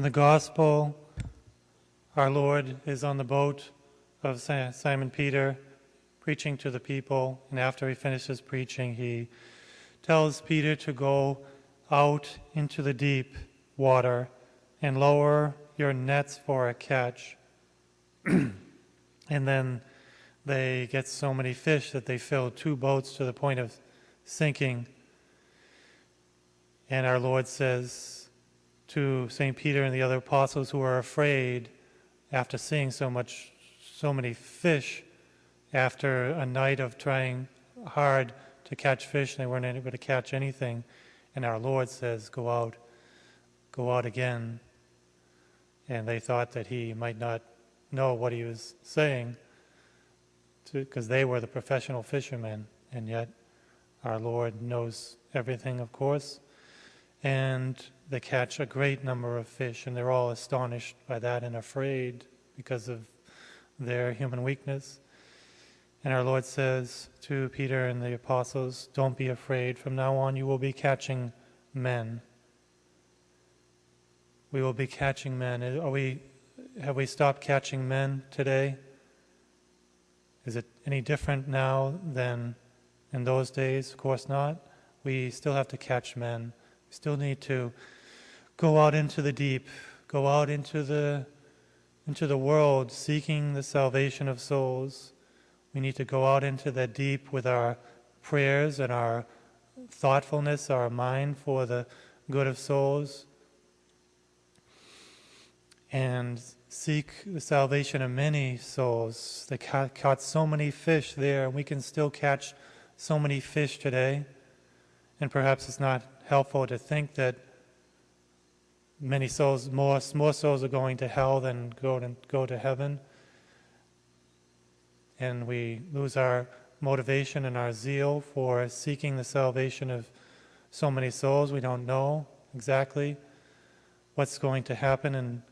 In the Gospel, our Lord is on the boat of Simon Peter, preaching to the people, and after he finishes preaching, he tells Peter to go out into the deep water and lower your nets for a catch. And then they get so many fish that they fill 2 boats to the point of sinking. And our Lord says to St. Peter and the other apostles who are afraid after seeing so many fish, after a night of trying hard to catch fish, and they weren't able to catch anything. And our Lord says, go out again. And they thought that he might not know what he was saying, because they were the professional fishermen, and yet our Lord knows everything, of course. And they catch a great number of fish, and they're all astonished by that and afraid because of their human weakness. And our Lord says to Peter and the apostles, don't be afraid. From now on you will be catching men. We will be catching men. Have we stopped catching men today? Is it any different now than in those days? Of course not. We still have to catch men. We still need to go out into the deep, go out into the world seeking the salvation of souls. We need to go out into the deep with our prayers and our thoughtfulness, our mind for the good of souls, and seek the salvation of many souls. They caught so many fish there, and we can still catch so many fish today. And perhaps it's not helpful to think that many souls, more souls are going to hell than go to heaven. And we lose our motivation and our zeal for seeking the salvation of so many souls. We don't know exactly what's going to happen in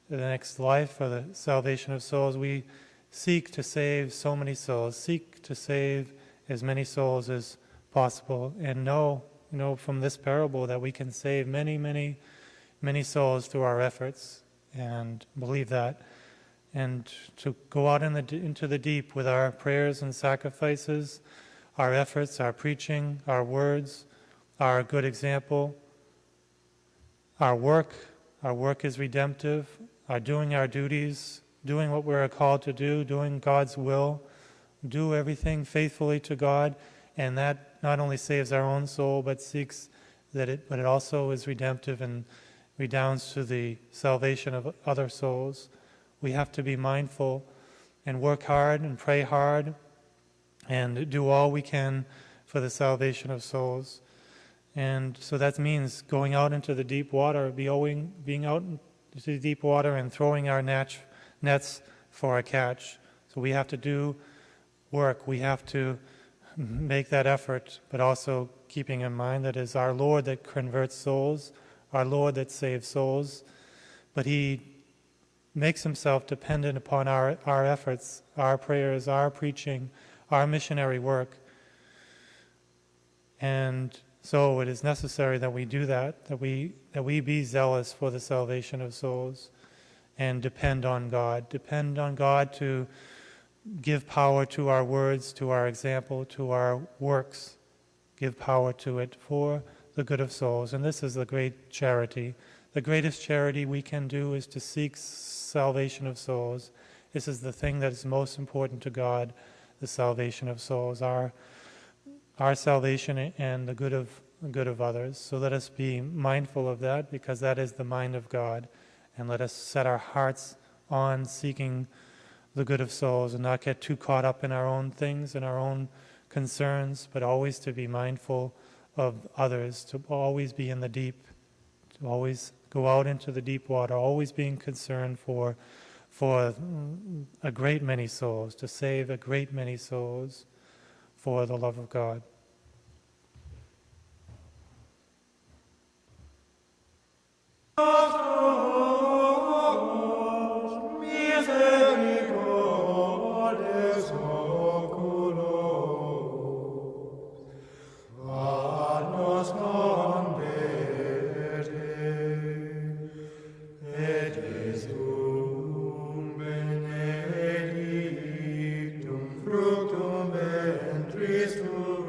the next life for the salvation of souls. We seek to save so many souls, seek to save as many souls as possible, and know from this parable that we can save many, many, many souls through our efforts, and believe that. And to go out into the deep with our prayers and sacrifices, our efforts, our preaching, our words, our good example, our work. Our work is redemptive. Our doing our duties, doing what we're called to do, doing God's will, do everything faithfully to God, and that not only saves our own soul, but but it also is redemptive and redounds to the salvation of other souls. We have to be mindful and work hard and pray hard and do all we can for the salvation of souls. And so that means going out into the deep water, being out into the deep water and throwing our nets for a catch. So we have to do work. We have to make that effort, but also keeping in mind that it is our Lord that converts souls, our Lord that saves souls, but He makes Himself dependent upon our efforts, our prayers, our preaching, our missionary work. And so it is necessary that we do that we be zealous for the salvation of souls and depend on God to give power to our words, to our example, to our works. Give power to it for the good of souls. And this is the great charity. The greatest charity we can do is to seek salvation of souls. This is the thing that is most important to God, the salvation of souls, our salvation and the good of others. So let us be mindful of that, because that is the mind of God. And let us set our hearts on seeking the good of souls and not get too caught up in our own things and our own concerns, but always to be mindful of others, to always be in the deep, to always go out into the deep water, always being concerned for a great many souls, to save a great many souls for the love of God. Nos non vede, and priesthood,